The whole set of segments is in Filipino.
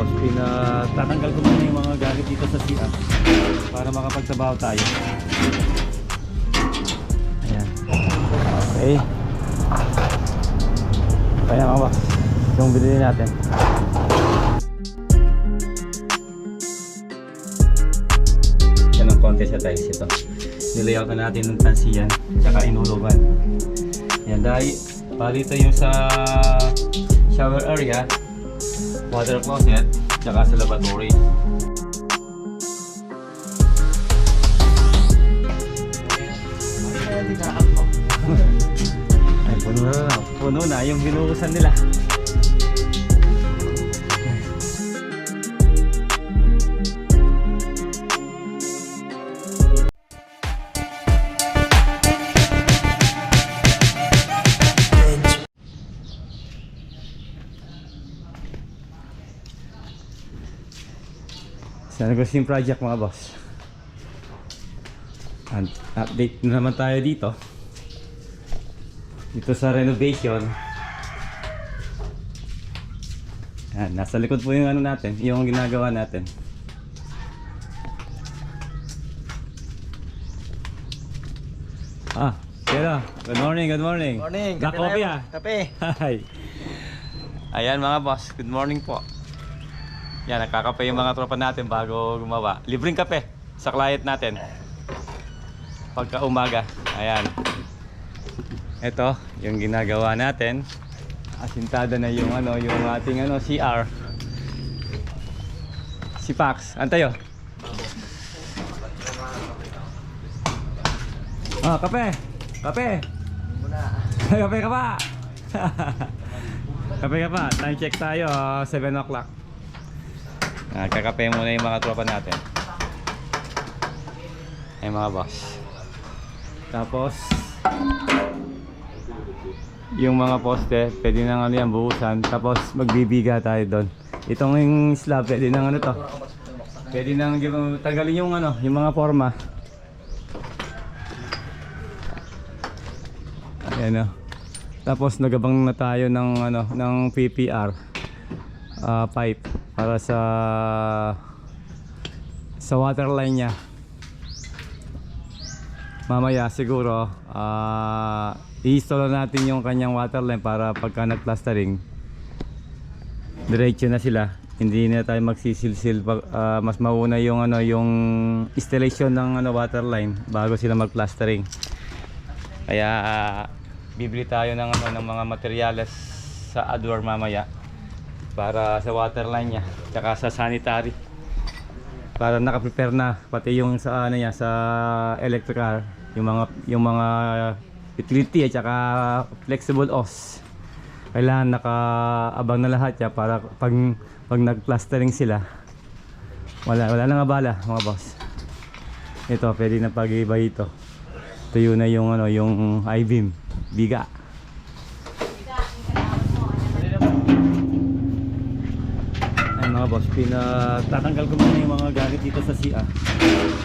boss, tatanggal ko muna yung mga gamit dito sa CR para makapagtrabaho tayo. Ayan. Okay. Kaya mga boss, yung binili natin. Yan ang konti sa tiles ito. Nilayout na natin ng tansiyan tsaka inulugan. Yan, dahil bali ito yung sa shower area, water closet, tsaka sa lavatory. Ay, puno na yung binuhusan nila. Sa negosyo project mga boss. And update na naman tayo dito. Dito sa renovation. Yan, nasa likod po yung ano natin, yung ginagawa natin. Pero, good morning, good morning. Morning. Black coffee Kape. Hi. Ayan mga boss, good morning po. Yan, nagkakape yung mga tropa natin bago gumawa. Libreng kape sa client natin pagka umaga. Ayan. Ito, yung ginagawa natin. Asintada na yung ano, yung ating ano, CR. Si Pax, antayo. Kape. Kape. Kape ka pa. Kape ka pa. Time check tayo, 7 o'clock. Kakape muna yung mga tropa natin. Ay mga boss. Tapos yung mga poste, pwede nang ano yan, buhusan. Tapos magbibiga tayo doon. Itong yung slab, pwede nang ano to. Pwede nang tanggalin yung ano, yung mga forma. Ayan o. Tapos nagabang na tayo ng ano, ng PPR pipe para sa water line niya. Mamaya siguro i-install natin yung kanyang water line para pagka nag-plastering diretso na sila, hindi na tayo magsisilsil. Mas mauna yung ano, yung installation ng ano, water line bago sila mag-plastering. Kaya bibili tayo ng ano, ng mga materyales sa Adwar mamaya para sa water line niya, tsaka sa sanitary, para naka-prepare na pati yung sa ano niya, sa electrical, yung mga utility at tsaka flexible hose. Kailangan nakaabang na lahat ya para pag nag-plastering sila wala nang abala mga boss. Ito pwede na pag-iba ito. Tuyo na yung ano, yung I-beam biga. Mga boss, tatanggal ko muna yung mga gamit dito sa CR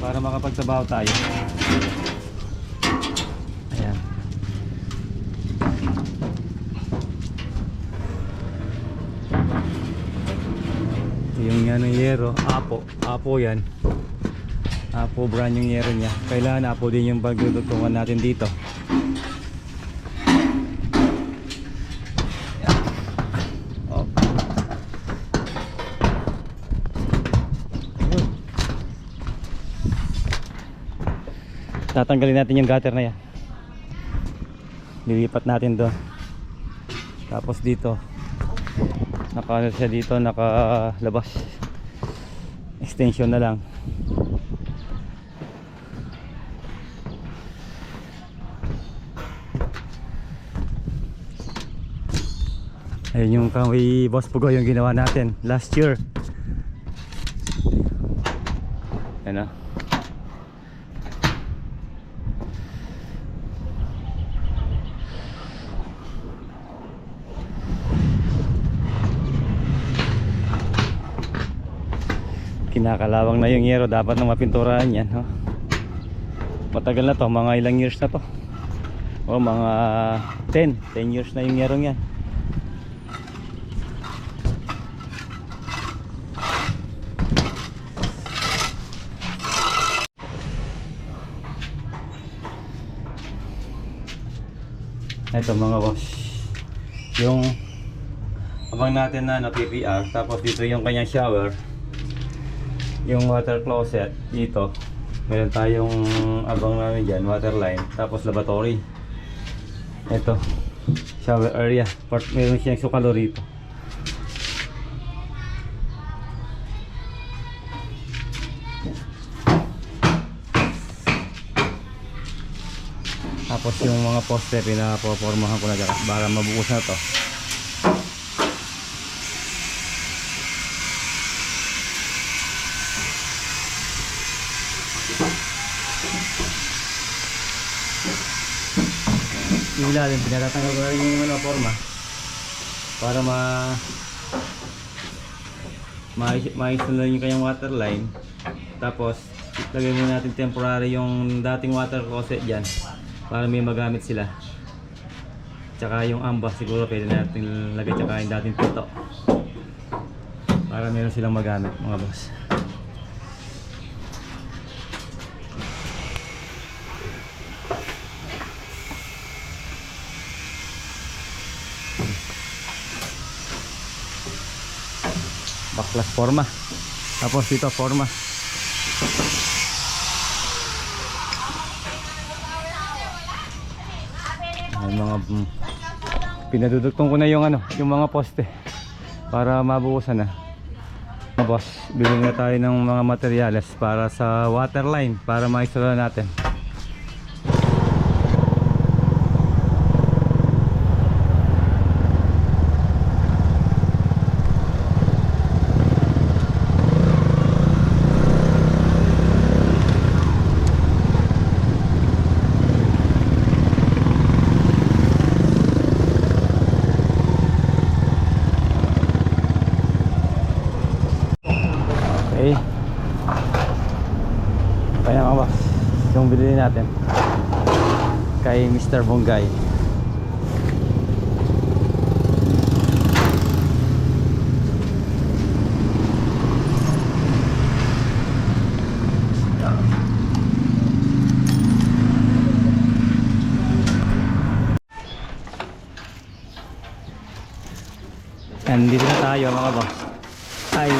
para makapagtrabaho tayo. Ayan. Yung yan ng yero, Apo yan. Apo brand yung yero niya. Kailangan Apo din yung pagdudutungan natin dito. Tatanggalin natin yung gutter na yan. Lilipat natin doon. Tapos dito naka siya dito, nakalabas. Extension na lang. Ayun yung kay Boss Pugo, yung ginawa natin last year. Ano? Kinakalawang na yung yero, dapat na mapinturahan yan, no? Matagal na to, mga ilang years na to. O mga 10 years na yung yerong yan. Ito mga boss, yung abang natin na PPR, tapos dito yung kanyang shower, yung water closet dito. Meron tayong abang namin dyan, water line, tapos lavatory. Ito, shower area, meron siyang sukalo rito. Tapos yung mga poste, pinapopormahan ko na dyan para mabukas na to. Yung ilalim, pinatatanggal ko na rin yung forma para maayos na lang yung kanyang water line. Tapos lagay muna natin temporary yung dating water closet dyan para may magamit sila. Tsaka yung amba siguro pwede natin lagay, tsaka yung dating pito para meron silang magamit mga boss. Backlas forma, tapos dito forma. Ay, mga pinadudugtong ko na yung yung mga poste para mabuhusan na. Mga boss, bibili na tayo ng mga materyales para sa water line para maisula natin. Okay. Kaya nga boss, yung bilhin natin kay Mr. Bonggay. And dito na tayo mga boss. Ay,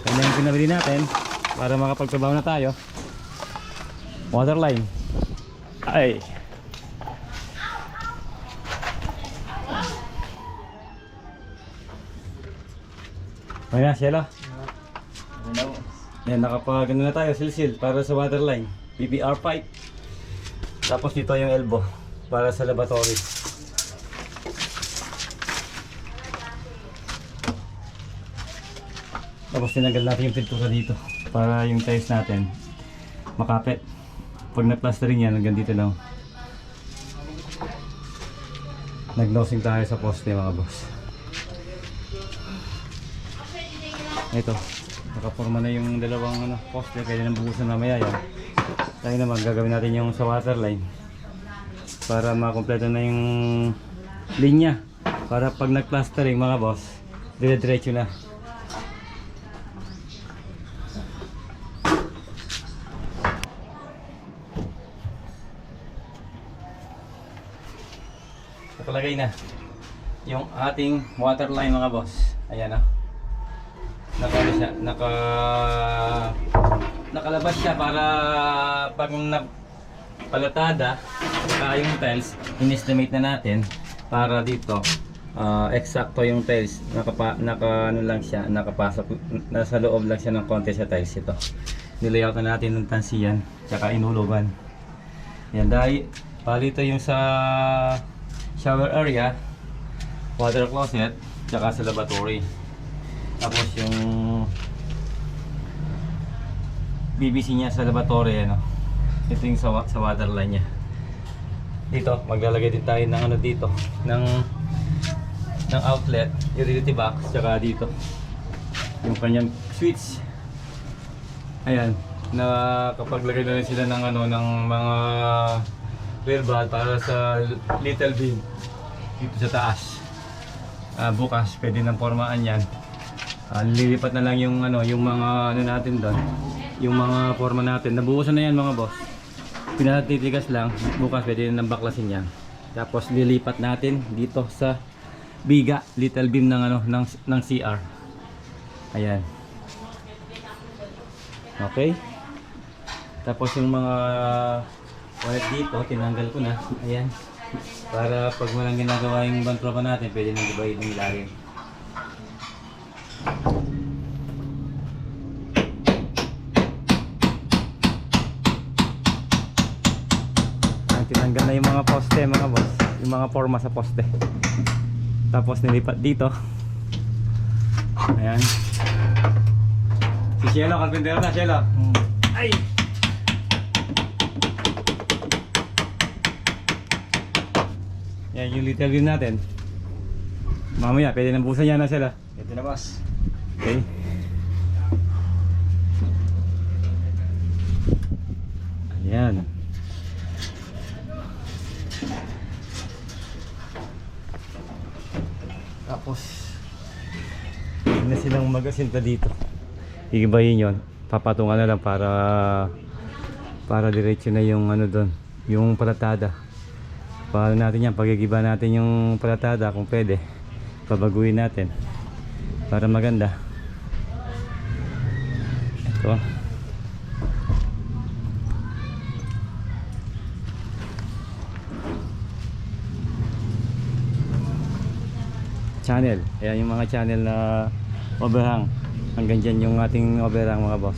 kanya yung pinabili natin para makapagtrabaho na tayo. Water line. Ay, ayan, Shelo. Yan, nakapagano na tayo, silsil para sa water line, PPR pipe. Tapos dito yung elbow para sa lavatory. Tapos tinanggal natin yung pintura dito para yung tiles natin makapit. Pag na-plastering yan, hanggang dito lang. Nag-nosing tayo sa poste mga boss. Ito, nakaporma na yung dalawang poste, kaya nang buhusan mamaya yan. Tayo naman gagawin natin yung sa water line para makompleto na yung linya, para pag nag-plastering mga boss, dire-diretso na. Nakalagay na yung ating water line mga boss. Ayan na. Nakalabas siya para pag palatada saka yung tiles, in-estimate na natin para dito eksakto yung tiles, ano lang siya, nakapasok, nasa loob lang siya ng konti sa tiles ito. Nilayout na natin ng tansiyan tsaka inulugan. Yan, dahil palito yung sa shower area, water closet, tsaka sa lavatory. Tapos yung BBC niya sa lavatory, ito yung sa water line niya. Dito maglalagay din tayo ng dito ng outlet, utility box, tsaka dito yung kanyang switch. Ayan, nakapaglagay na rin sila ng ng mga clear valve para sa little bin dito sa taas. Bukas pwede nang formaan yan. Lilipat na lang yung yung mga natin doon, yung mga forma natin. Nabuhusan na yan mga boss. pinatitigas lang. Bukas pwede nang baklasin yan. Tapos lilipat natin dito sa biga, little beam ng ano ng CR. Ayan. Okay. Tapos yung mga wire dito tinanggal ko na. Ayan. Para pag walang ginagawa yung ibang tropa natin, pwede nang ibahin ng ilalim. Tinanggal na yung mga poste mga boss, yung mga forma sa poste. Tapos nilipat dito. Ayan. Si Cielo, carpentero na Cielo. Ay! Yan yung little beam natin. Mamaya pwede nang busan yan na Cielo. Ito na boss. Okay. Ayan. Tapos hindi na silang magasinta dito. Igibayin yon. Papatungan na lang para diretso na yung ano doon, yung palatada. Paano natin yan, pagigiba natin yung palatada kung pwede. Babaguhin natin para maganda. Ito. Channel. Ayan yung mga channel na overhang. Hanggang dyan yung ating overhang mga boss.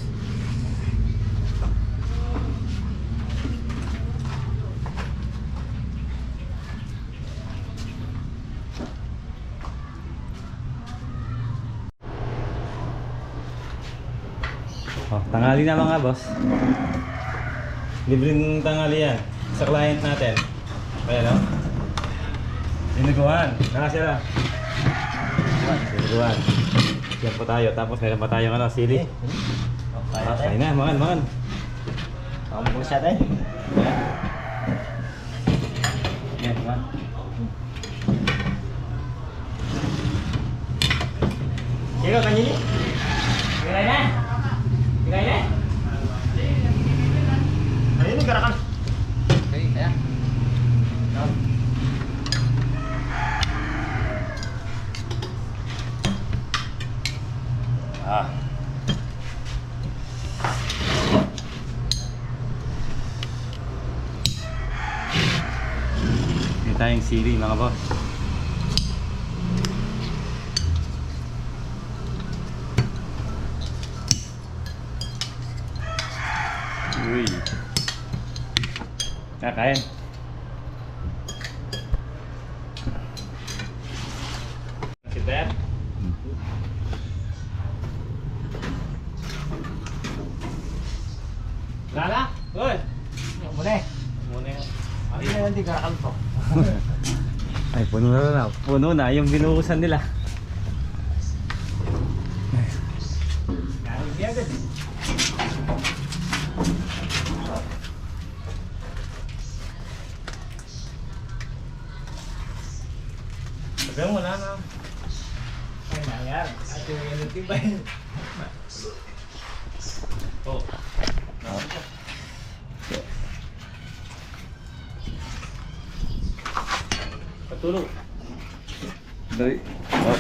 Oh, tanghali na mga boss. Libreng tanghali yan sa client natin. Ayan o. Dinuguan. Nakasira. Dinuguan. Yan po tayo. Tapos meron pa tayong ano, sili. Kain na, mangan. Kamu siya tayo. Yan, mangan. Ikaw kanini? Kira na. Kira na. Ayun gerakan. Okay, kaya. Ah. Hindi tayong sili mga boss. Uy. Kakain. Kita. Lala? Good. Muna. Muna yan. Ano na hindi gerakan to? Ay, puno na. Puno na yung binuhusan nila. Galing dia agad. Sabi mo na. Ay, nangyar. Ito yung tibay. Oh. Patulog. Dari. Oh.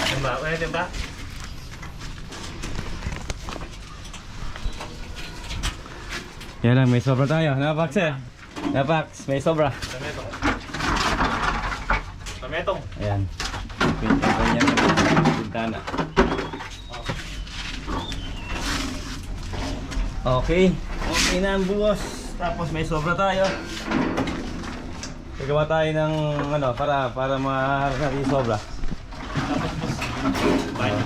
Tembak, tembak. Yan lang, may sobra tayo. Napax eh. Napax, may sobra. Tametong. Tametong. Ayan. Ganyan na bintana. Okay. Okay na ang buhos. Tapos may sobra tayo. Gagawa tayo ng ano, para maharap natin yung sobra. Tapos boss. Bye.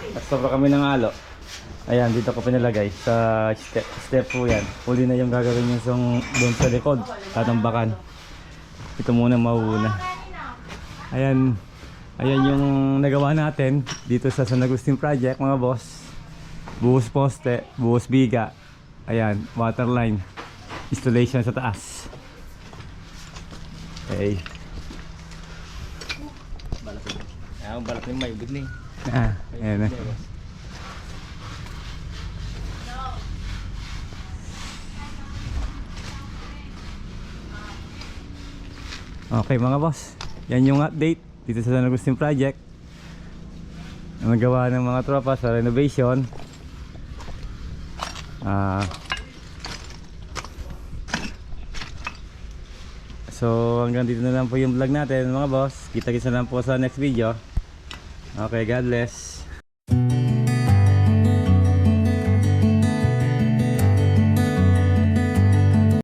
At sobra kami ng alo. Ayan, dito ko pinalagay sa step po yan. Huli na yung gagawin yung doon sa likod. Tatambakan. Ito muna mauuna. Ayan, ayan yung nagawa natin dito sa San Agustin Project mga boss. Buhos poste, buhos biga. Ayan, waterline installation sa taas. Okay. Balat ni may ubod ni. Ayan na. Okay mga boss, yan yung update dito sa San Agustin Project. Ang nagawa ng mga tropa sa renovation. So hanggang dito na lang po yung vlog natin mga boss. Kita-kita na lang po sa next video. Okay, God bless.